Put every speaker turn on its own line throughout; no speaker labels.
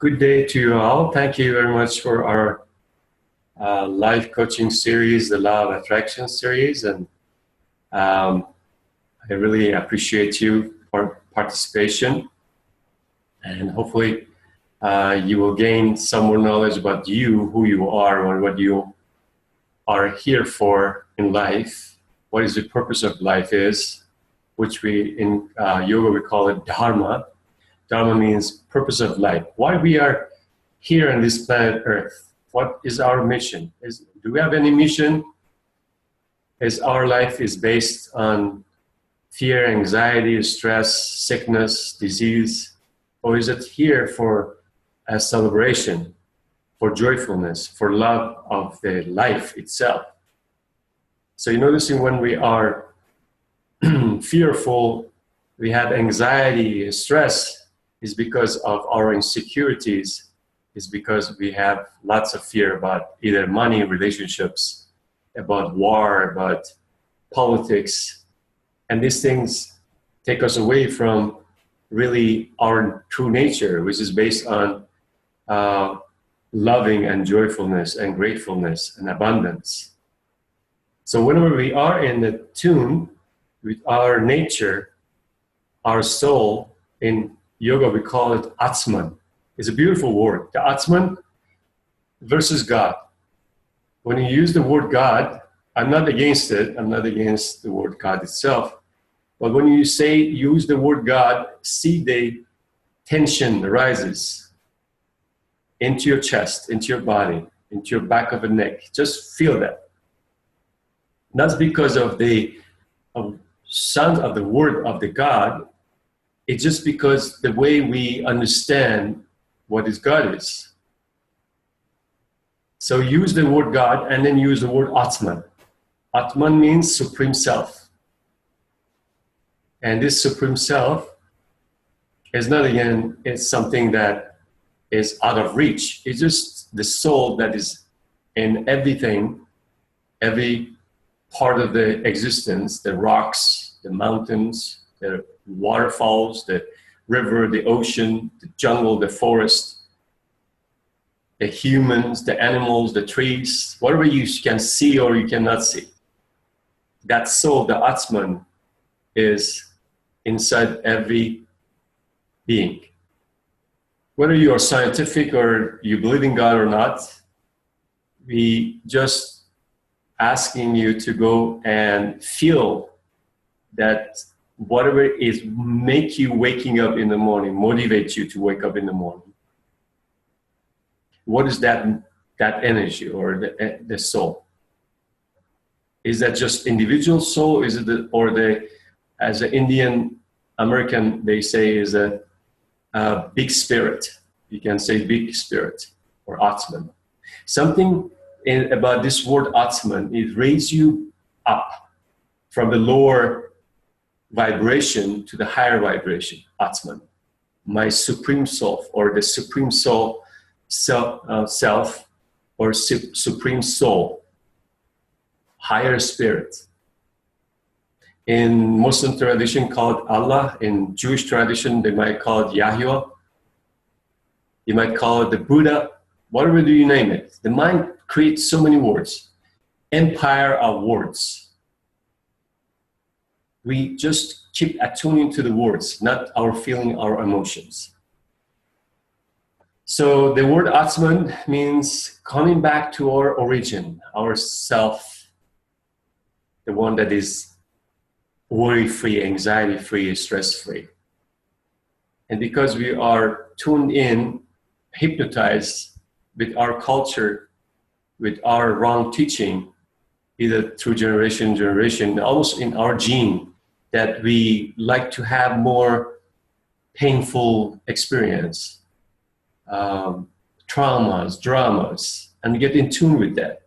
Good day to you all. Thank you very much for our live coaching series, the Law of Attraction series. And I really appreciate you for participation. And hopefully you will gain some more knowledge about you, who you are, or what you are here for in life. What is the purpose of life is, which we in yoga we call it Dharma. Dharma means purpose of life. Why we are here on this planet Earth? What is our mission? Do we have any mission? Is our life is based on fear, anxiety, stress, sickness, disease? Or is it here for a celebration, for joyfulness, for love of the life itself? So you're noticing when we are fearful, we have anxiety, stress, is because of our insecurities, is because we have lots of fear about either money, relationships, about war, about politics. And these things take us away from really our true nature, which is based on loving and joyfulness and gratefulness and abundance. So whenever we are in the tune with our nature, our soul, in yoga, we call it Atman. It's a beautiful word. The Atman versus God. When you use the word God, I'm not against it. I'm not against the word God itself. But when you use the word God, see the tension arises into your chest, into your body, into your back of the neck. Just feel that. Not because of the sound of the word of the God. It's just because the way we understand what is God is. So use the word God and then use the word Atman. Atman means Supreme Self. And this Supreme Self is not, again, it's something that is out of reach. It's just the soul that is in everything, every part of the existence, the rocks, the mountains, the waterfalls, the river, the ocean, the jungle, the forest, the humans, the animals, the trees, whatever you can see or you cannot see. That soul, the Atman, is inside every being. Whether you are scientific or you believe in God or not, we just asking you to go and feel that whatever is make you waking up in the morning, motivate you to wake up in the morning. What is that energy or the soul? Is that just individual soul? Is it as an Indian American, they say is a big spirit. You can say big spirit or Atman. Something about this word Atman, it raises you up from the lower vibration to the higher vibration, Atman, my supreme self, or the supreme soul self, or supreme soul, higher spirit. In Muslim tradition, called Allah. In Jewish tradition, they might call it Yahweh. You might call it the Buddha. Whatever do you name it? The mind creates so many words, empire of words. We just keep attuning to the words, not our feeling, our emotions. So the word Atman means coming back to our origin, our self, the one that is worry-free, anxiety-free, stress-free. And because we are tuned in, hypnotized with our culture, with our wrong teaching, either through generation, almost in our gene, that we like to have more painful experience, traumas, dramas, and get in tune with that.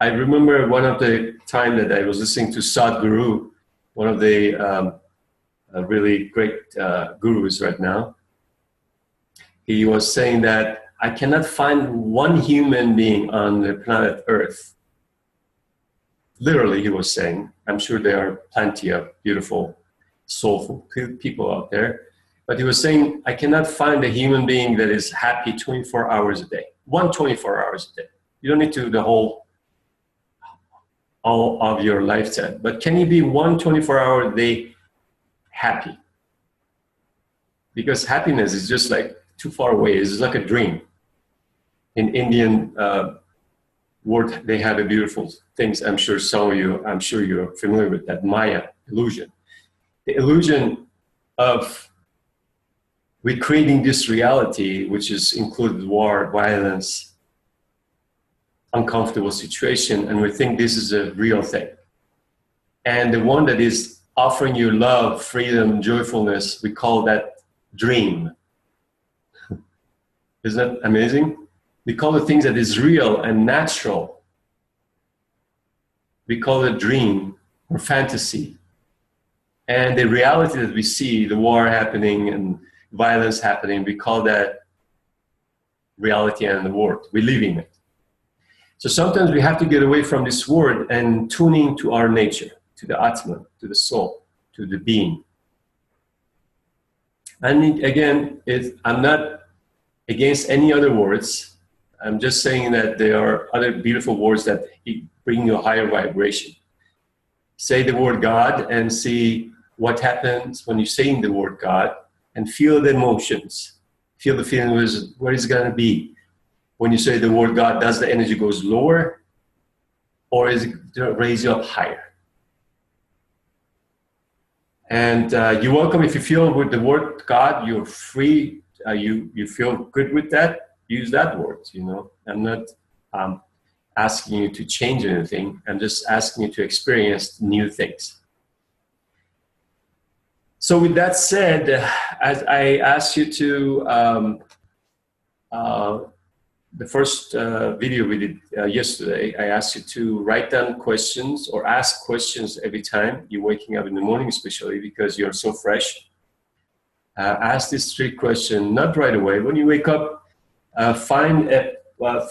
I remember one of the time that I was listening to Sadhguru, one of the really great gurus right now. He was saying that I cannot find one human being on the planet Earth. Literally, he was saying, I'm sure there are plenty of beautiful, soulful people out there, But he was saying, I cannot find a human being that is happy 24 hours a day. 24 hours a day. You don't need to do all of your lifetime. But can you be 24-hour a day happy? Because happiness is just like too far away. It's like a dream. In Indian word, they have a beautiful things. I'm sure you're familiar with that Maya illusion. The illusion of recreating this reality, which is included war, violence, uncomfortable situation, and we think this is a real thing. And the one that is offering you love, freedom, joyfulness, we call that dream. Isn't that amazing? We call the things that is real and natural, we call it dream or fantasy. And the reality that we see, the war happening and violence happening, we call that reality and the world. We live in it. So sometimes we have to get away from this word and tuning to our nature, to the Atman, to the soul, to the being. And again, I'm not against any other words. I'm just saying that there are other beautiful words that bring you a higher vibration. Say the word God and see what happens when you're saying the word God, and feel the emotions. Feel the feeling where it's going to be. When you say the word God, does the energy goes lower, or is it going to raise you up higher? And you're welcome if you feel with the word God, you're free, you feel good with that, use that word, you know. I'm not asking you to change anything. I'm just asking you to experience new things. So with that said, as I asked you to, the first video we did yesterday, I asked you to write down questions or ask questions every time you're waking up in the morning, especially because you're so fresh. Ask these 3 questions, not right away. When you wake up, find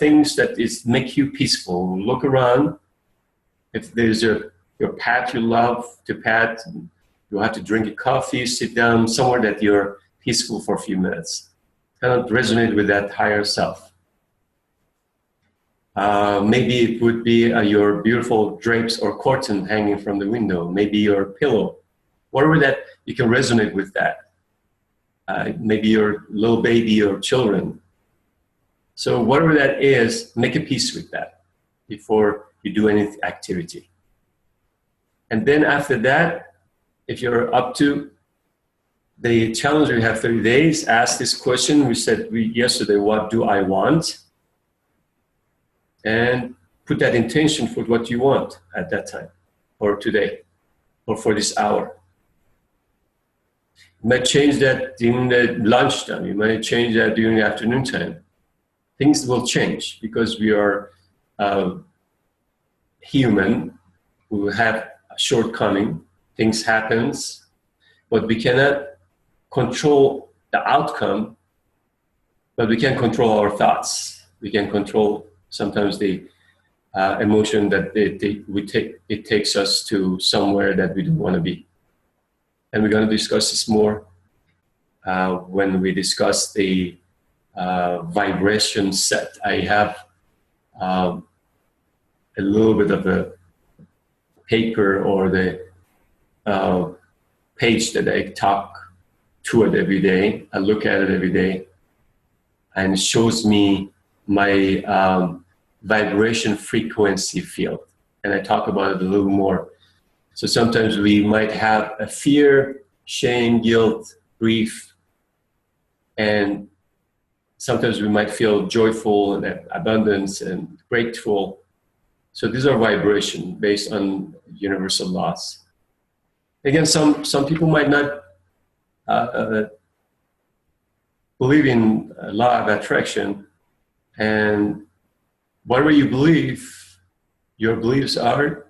things that make you peaceful. Look around. If there's your pet you love to pet, you have to drink a coffee, sit down somewhere that you're peaceful for a few minutes. Kind of resonate with that higher self. Maybe it would be your beautiful drapes or curtain hanging from the window. Maybe your pillow. Whatever that, you can resonate with that. Maybe your little baby or children. So whatever that is, make a peace with that before you do any activity. And then after that, if you're up to the challenge, we have 30 days, ask this question. We said yesterday, what do I want? And put that intention for what you want at that time, or today, or for this hour. You might change that during the lunchtime. You might change that during the afternoon time. Things will change because we are human. We will have a shortcoming. Things happens, but we cannot control the outcome, but we can control our thoughts. We can control sometimes the emotion that it takes us to somewhere that we don't want to be. And we're going to discuss this more when we discuss the vibration set. I have a little bit of a paper or the page that I talk to it every day. I look at it every day, and it shows me my vibration frequency field. And I talk about it a little more. So sometimes we might have a fear, shame, guilt, grief, and sometimes we might feel joyful and abundance and grateful. So these are vibration based on universal laws. Again, some people might not believe in law of attraction, and whatever you believe, your beliefs are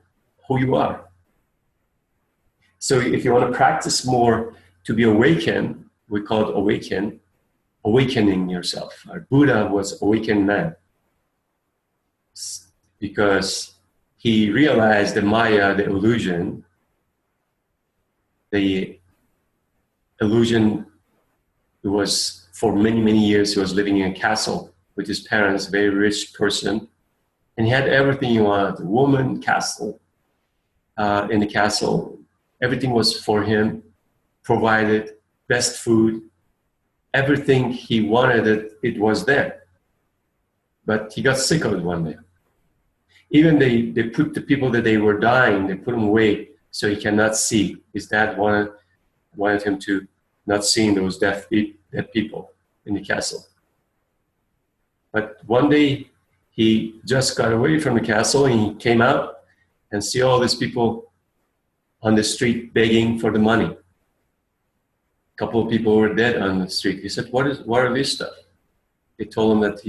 who you are. So if you want to practice more to be awakened, we call it awakening yourself. Our Buddha was awakened man because he realized the Maya, the illusion It was for many, many years, he was living in a castle with his parents, very rich person. And he had everything he wanted, a woman, castle, in the castle. Everything was for him, provided, best food. Everything he wanted, it was there. But he got sick of it one day. Even they put the people that they were dying, they put them away so he cannot see. His dad wanted him to not seeing those dead people in the castle. But one day he just got away from the castle and he came out and see all these people on the street begging for the money. A couple of people were dead on the street. He said, what are these stuff? They told him that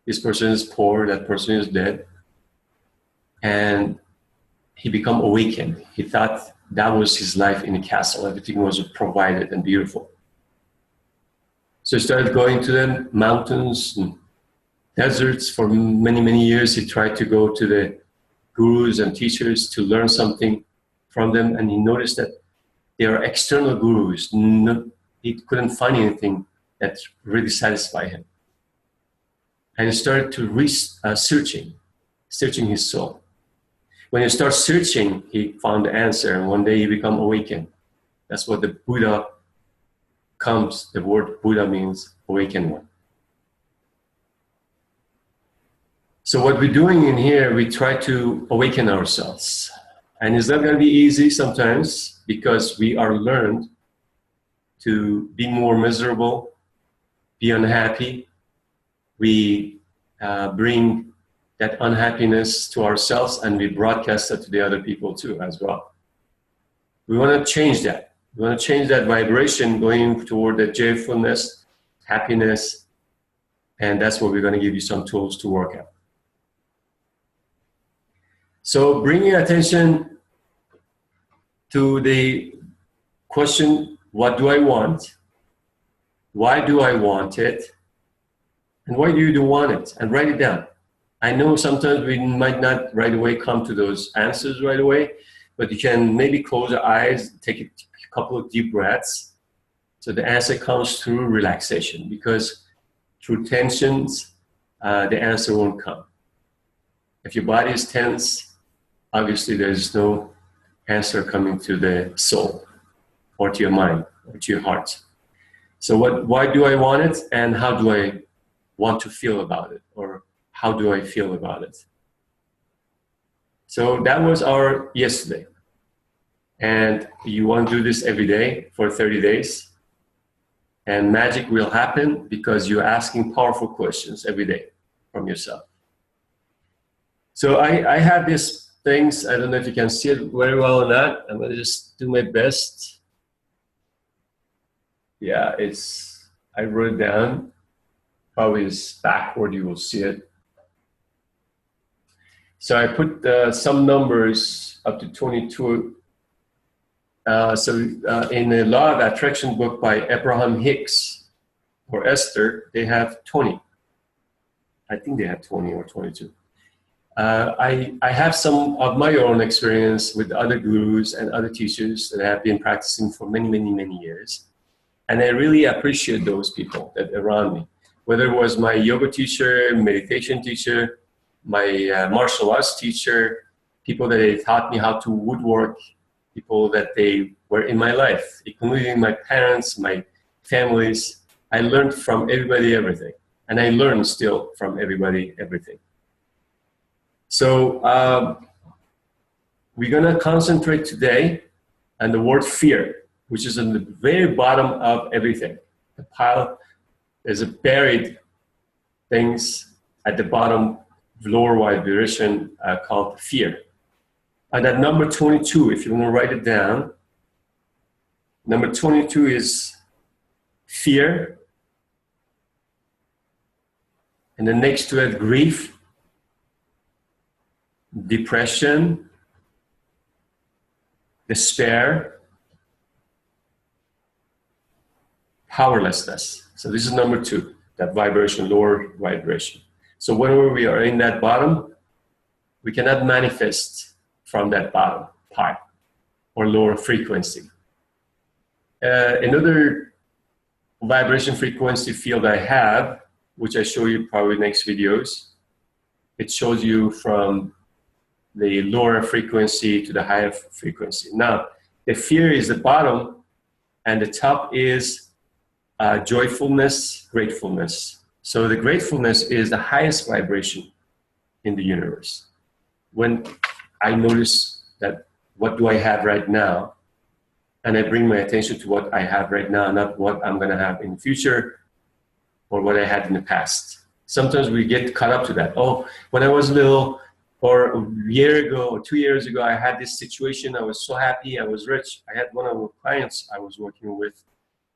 this person is poor, that person is dead. And he became awakened. He thought that was his life in the castle. Everything was provided and beautiful. So he started going to the mountains and deserts for many, many years. He tried to go to the gurus and teachers to learn something from them. And he noticed that they are external gurus. He couldn't find anything that really satisfied him. And he started to searching his soul. When you start searching, he found the answer, and one day he became awakened. That's what the Buddha comes. The word Buddha means awakened one. So what we're doing in here, we try to awaken ourselves. And it's not going to be easy sometimes because we are learned to be more miserable, be unhappy. We bring that unhappiness to ourselves and we broadcast it to the other people too as well. We want to change that. We want to change that vibration going toward the joyfulness, happiness, and that's what we're going to give you some tools to work out. So bringing attention to the question, what do I want? Why do I want it? And why do you want it? And write it down. I know sometimes we might not right away come to those answers right away, but you can maybe close your eyes, take a couple of deep breaths. So the answer comes through relaxation, because through tensions, the answer won't come. If your body is tense, obviously there's no answer coming to the soul or to your mind or to your heart. So why do I want it, and how do I want to feel about it, or how do I feel about it? So that was our yesterday. And you want to do this every day for 30 days. And magic will happen because you're asking powerful questions every day from yourself. So I have these things. I don't know if you can see it very well or not. I'm going to just do my best. Yeah, I wrote it down. Probably it's backward, you will see it. So I put some numbers up to 22. In the Law of Attraction book by Abraham Hicks or Esther, they have 20. I think they have 20 or 22. I have some of my own experience with other gurus and other teachers that I have been practicing for many, many, many years. And I really appreciate those people that are around me. Whether it was my yoga teacher, meditation teacher, my martial arts teacher, people that they taught me how to woodwork, people that they were in my life, including my parents, my families. I learned from everybody everything, and I learn still from everybody everything. So we're gonna concentrate today on the word fear, which is in the very bottom of everything. The pile, there's a buried things at the bottom, lower vibration called fear. And at number 22, if you want to write it down, number 22 is fear. And then next to it, grief, depression, despair, powerlessness. So this is number 2, that vibration, lower vibration. So whenever we are in that bottom, we cannot manifest from that bottom part or lower frequency. Another vibration frequency field I have, which I show you probably next videos. It shows you from the lower frequency to the higher frequency. Now, the fear is the bottom, and the top is joyfulness, gratefulness. So the gratefulness is the highest vibration in the universe. When I notice that what do I have right now, and I bring my attention to what I have right now, not what I'm gonna have in the future or what I had in the past. Sometimes we get caught up to that. Oh, when I was little, or a year ago or 2 years ago, I had this situation, I was so happy, I was rich. I had one of the clients I was working with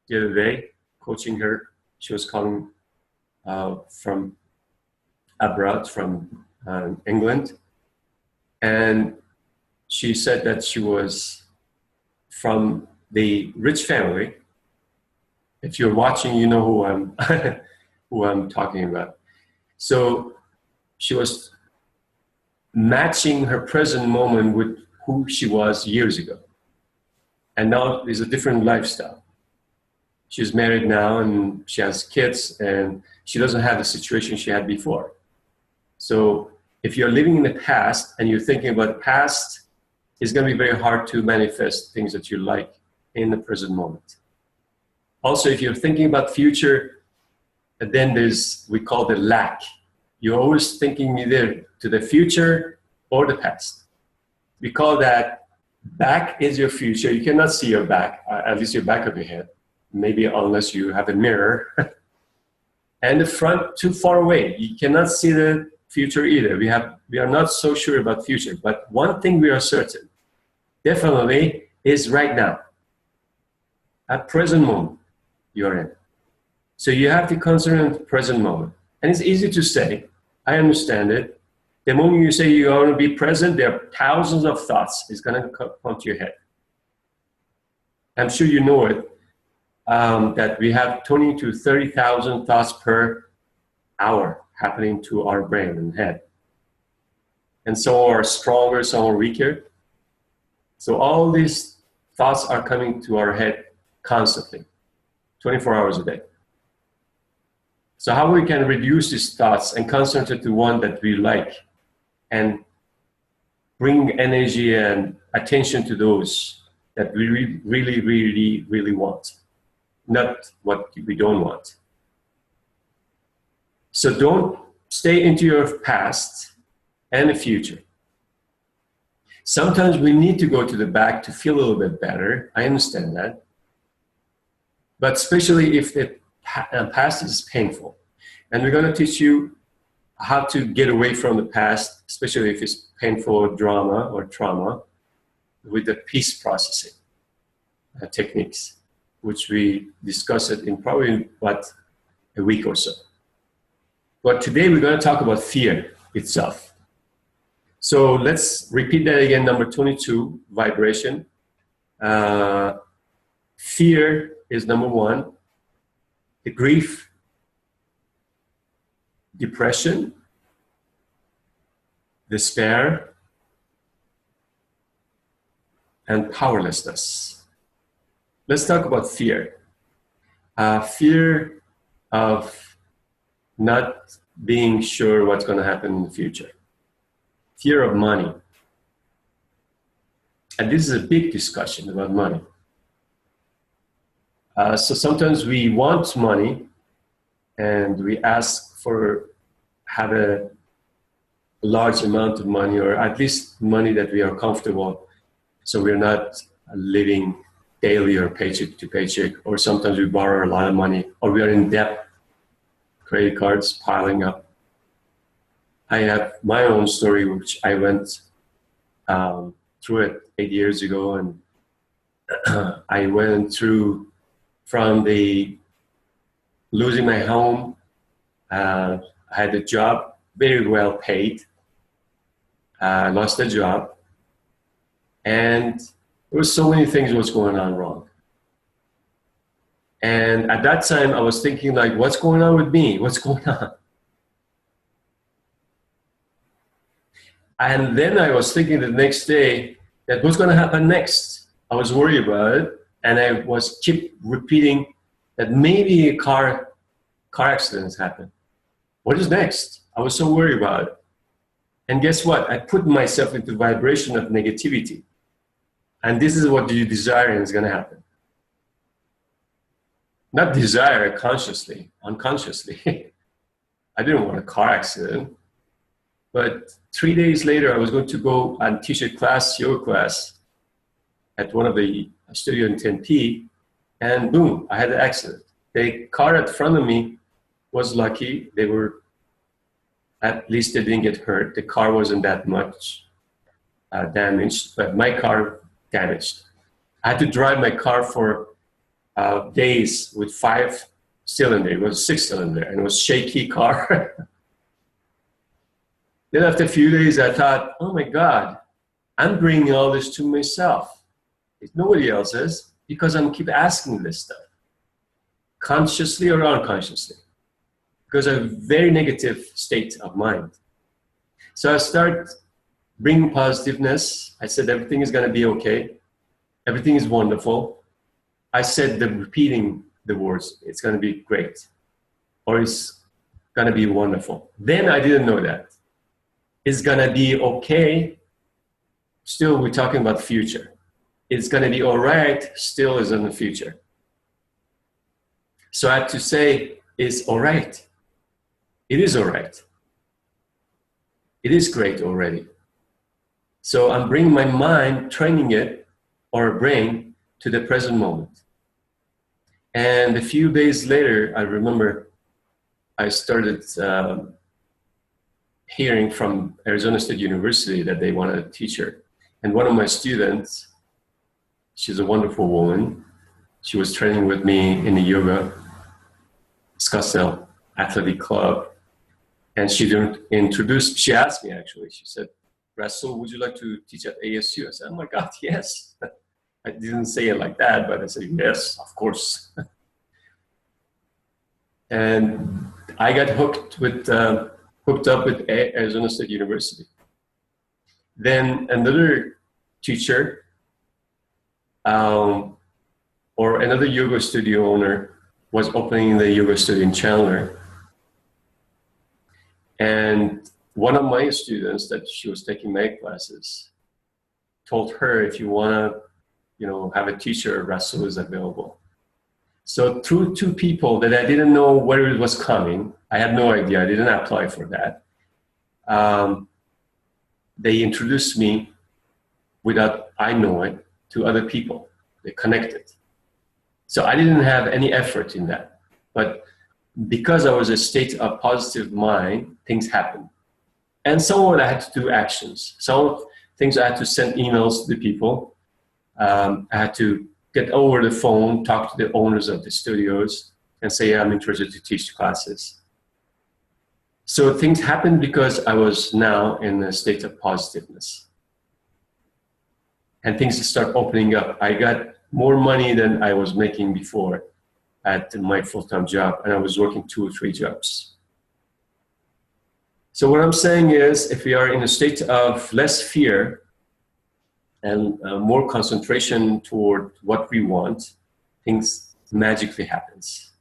the other day, coaching her. She was calling from abroad, from England. And she said that she was from the rich family. If you're watching, you know who I'm, who I'm talking about. So she was matching her present moment with who she was years ago. And now there's a different lifestyle. She's married now and she has kids and she doesn't have the situation she had before. So if you're living in the past and you're thinking about the past, it's going to be very hard to manifest things that you like in the present moment. Also, if you're thinking about future, then there's, we call it lack. You're always thinking either to the future or the past. We call that back is your future. You cannot see your back, at least your back of your head, maybe unless you have a mirror. And the front, too far away. You cannot see the future either. We are not so sure about future, but one thing we are certain, definitely, is right now. At present moment you're in. So you have to concentrate on the present moment. And it's easy to say, I understand it. The moment you say you want to be present, there are thousands of thoughts is going to come to your head. I'm sure you know it, that we have 20 to 30,000 thoughts per hour happening to our brain and head. And some are stronger, some are weaker. So all these thoughts are coming to our head constantly, 24 hours a day. So how we can reduce these thoughts and concentrate to one that we like and bring energy and attention to those that we really want, not what we don't want. So don't stay into your past and the future. Sometimes we need to go to the back to feel a little bit better. I understand that. But especially if the past is painful. And we're going to teach you how to get away from the past, especially if it's painful drama or trauma, with the peace processing techniques, which we discuss it in probably about a week or so. But today we're going to talk about fear itself. So let's repeat that again, number 22, vibration. Fear is number one. The grief, depression, despair, and powerlessness. Let's talk about fear. Fear of not being sure what's going to happen in the future. Fear of money. And this is a big discussion about money. So sometimes we want money and we ask for have a large amount of money, or at least money that we are comfortable, so we're not living daily or paycheck to paycheck, or sometimes we borrow a lot of money, or we are in debt, credit cards piling up. I have my own story, which I went through it 8 years ago, and I went through from the losing my home. I had a job, very well paid. I lost the job, and there were so many things was going on wrong. And at that time, I was thinking like, what's going on with me? What's going on? And then I was thinking the next day that what's going to happen next? I was worried about it, and I was keep repeating that maybe a car accident has happened. What is next? I was so worried about it. And guess what? I put myself into vibration of negativity. And this is what you desire and is going to happen. Not desire consciously, unconsciously. I didn't want a car accident. But 3 days later, I was going to go and teach a class, yoga class, at one of the studio in Tempe, and boom, I had an accident. The car in front of me was lucky. They were, at least they didn't get hurt. The car wasn't that much damaged, but my car damaged. I had to drive my car for days with 5-cylinder. It was 6-cylinder, and it was shaky car. Then after a few days, I thought, oh my God, I'm bringing all this to myself. It's nobody else's, because I'm keep asking this stuff, consciously or unconsciously, because I have a very negative state of mind. So I start bringing positiveness. I said, everything is going to be okay. Everything is wonderful. I said, repeating the words, it's going to be great, or it's going to be wonderful. Then I didn't know that. It's going to be okay. Still, we're talking about future. It's going to be all right. Still is in the future. So I had to say, it's all right. It is all right. It is great already. So I'm bringing my mind, training it, or brain, to the present moment. And a few days later, I remember I started hearing from Arizona State University that they wanted a teacher. And one of my students, she's a wonderful woman. She was training with me in the yoga, Scottsdale Athletic Club. And she asked me actually, she said, Rasoul, would you like to teach at ASU? I said, oh my God, yes. I didn't say it like that, but I said, yes, of course. And I got hooked up with Arizona State University. Then another teacher, or another yoga studio owner, was opening the yoga studio in Chandler. And one of my students that she was taking my classes told her, if you want to, have a teacher, Rasoul is available. So through two people that I didn't know where it was coming, I had no idea, I didn't apply for that. They introduced me without I know it to other people. They connected. So I didn't have any effort in that. But because I was a state of positive mind, things happened. And some of it I had to do actions. Some things I had to send emails to the people. I had to get over the phone, talk to the owners of the studios, and say, I'm interested to teach classes. So things happened because I was now in a state of positiveness. And things start opening up. I got more money than I was making before at my full-time job, and I was working 2 or 3 jobs. So what I'm saying is, if we are in a state of less fear and more concentration toward what we want, things magically happens.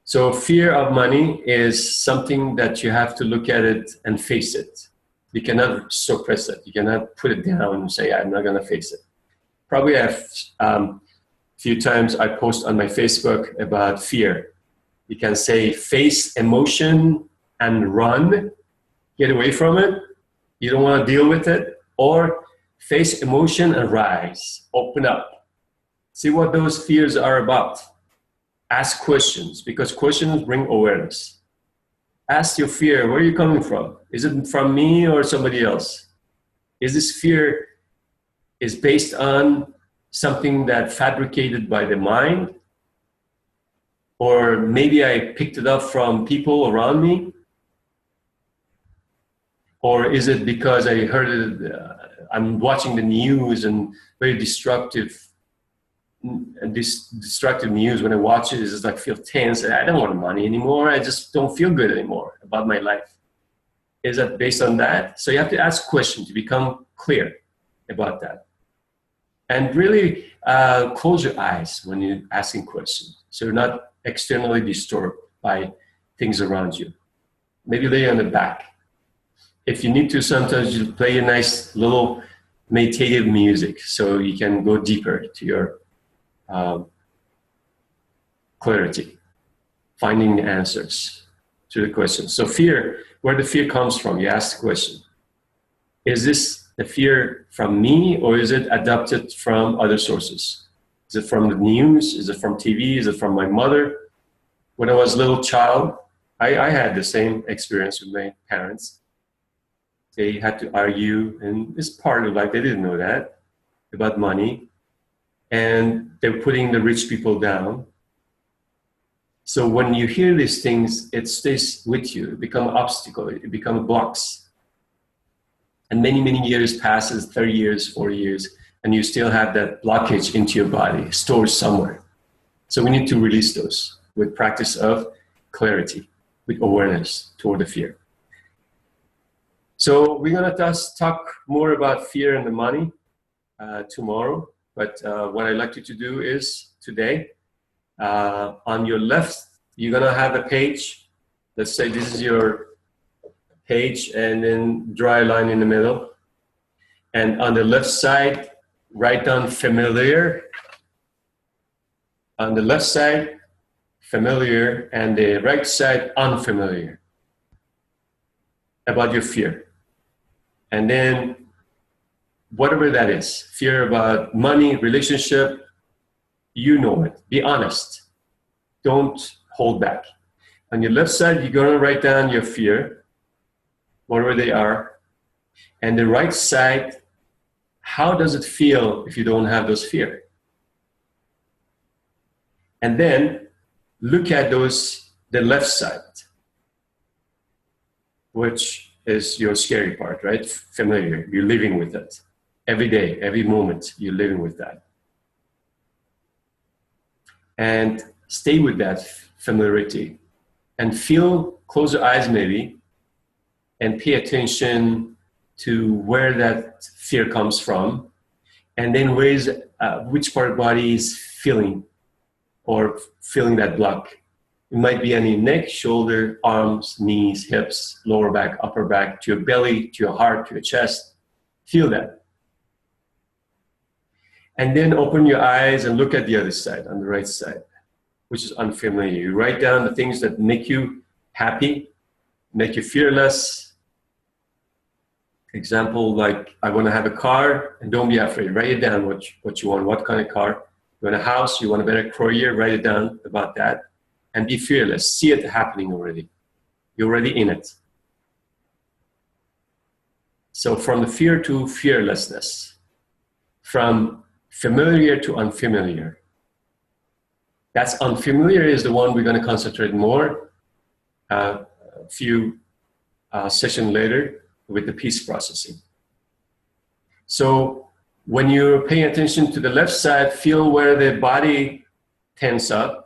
So fear of money is something that you have to look at it and face it. You cannot suppress it. You cannot put it down and say, I'm not going to face it. Probably a few times I post on my Facebook about fear. You can say face emotion and run, get away from it. You don't want to deal with it. Or face emotion and rise, open up. See what those fears are about. Ask questions, because questions bring awareness. Ask your fear, where are you coming from? Is it from me or somebody else? Is this fear is based on something that fabricated by the mind? Or maybe I picked it up from people around me? Or is it because I heard it, I'm watching the news and very destructive news. When I watch it, it's just like feel tense. I don't want money anymore. I just don't feel good anymore about my life. Is that based on that? So you have to ask questions to become clear about that. And really, close your eyes when you're asking questions, so you're not externally disturbed by things around you. Maybe lay on the back. If you need to, sometimes you play a nice little meditative music so you can go deeper to your clarity, finding the answers to the questions. So fear, where the fear comes from, you ask the question. Is this the fear from me, or is it adopted from other sources? Is it from the news? Is it from TV? Is it from my mother? When I was a little child, I had the same experience with my parents. They had to argue, and it's part of life, they didn't know that, about money. And they're putting the rich people down. So when you hear these things, it stays with you, it becomes an obstacle, it becomes blocks. And many, many years passes, 30 years, 40 years, and you still have that blockage into your body, stored somewhere. So we need to release those with practice of clarity, with awareness toward the fear. So we're going to talk more about fear and the money tomorrow. But what I'd like you to do is today, on your left, you're going to have a page. Let's say this is your page, and then draw a line in the middle. And on the left side, write down familiar. On the left side, familiar, and the right side, unfamiliar, about your fear. And then whatever that is, fear about money, relationship, you know it. Be honest. Don't hold back. On your left side, you're going to write down your fear, whatever they are. And the right side, how does it feel if you don't have those fear? And then look at the left side, which is your scary part, right? Familiar. You're living with it. Every day, every moment, you're living with that. And stay with that familiarity. And close your eyes maybe, and pay attention to where that fear comes from. And then which part of the body is feeling that block. It might be on your neck, shoulder, arms, knees, hips, lower back, upper back, to your belly, to your heart, to your chest. Feel that. And then open your eyes and look at the other side, on the right side, which is unfamiliar. You write down the things that make you happy, make you fearless. Example, like, I want to have a car, and don't be afraid. Write it down what you want, what kind of car. You want a house, you want a better career, write it down about that. And be fearless. See it happening already. You're already in it. So from the fear to fearlessness. From familiar to unfamiliar. That's unfamiliar is the one we're going to concentrate more a few sessions later with the peace processing. So when you're paying attention to the left side, feel where the body tense up.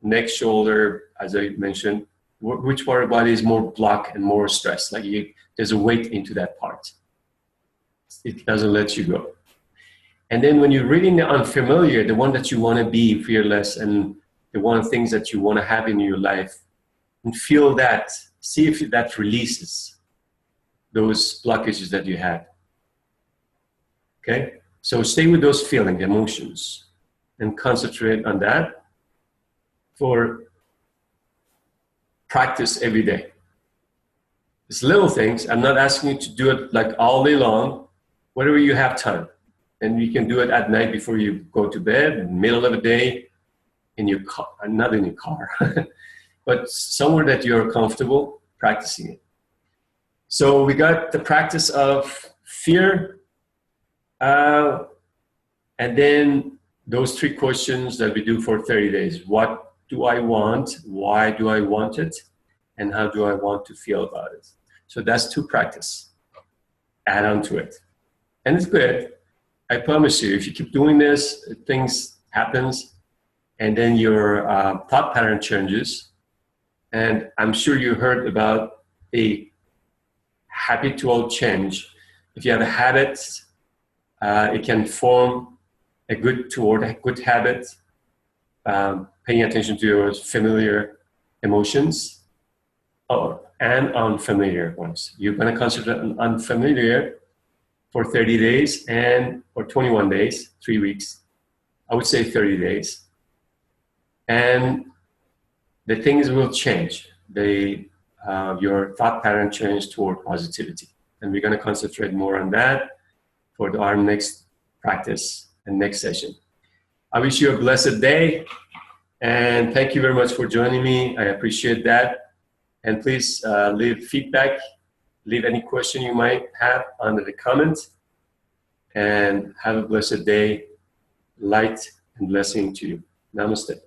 Neck, shoulder, as I mentioned, which part of the body is more blocked and more stressed? Like there's a weight into that part. It doesn't let you go. And then when you're reading the unfamiliar, the one that you want to be fearless and the one things that you want to have in your life, and feel that, see if that releases those blockages that you had. Okay? So stay with those feelings, emotions, and concentrate on that. For practice every day. It's little things. I'm not asking you to do it like all day long, whenever you have time. And you can do it at night before you go to bed, middle of the day, in your car, not in your car, but somewhere that you're comfortable practicing it. So we got the practice of fear, and then those 3 questions that we do for 30 days. What do I want? Why do I want it? And how do I want to feel about it? So that's 2 practice. Add on to it. And it's good. I promise you, if you keep doing this, things happens, and then your thought pattern changes. And I'm sure you heard about a habitual change. If you have a habit, it can form toward a good habit, paying attention to your familiar emotions and unfamiliar ones. You're going to consider an unfamiliar for 30 days or 21 days, 3 weeks. I would say 30 days. And the things will change. Your thought pattern change toward positivity. And we're going to concentrate more on that for our next practice and next session. I wish you a blessed day. And thank you very much for joining me. I appreciate that. And please leave feedback, leave any question you might have under the comments. And have a blessed day. Light and blessing to you. Namaste.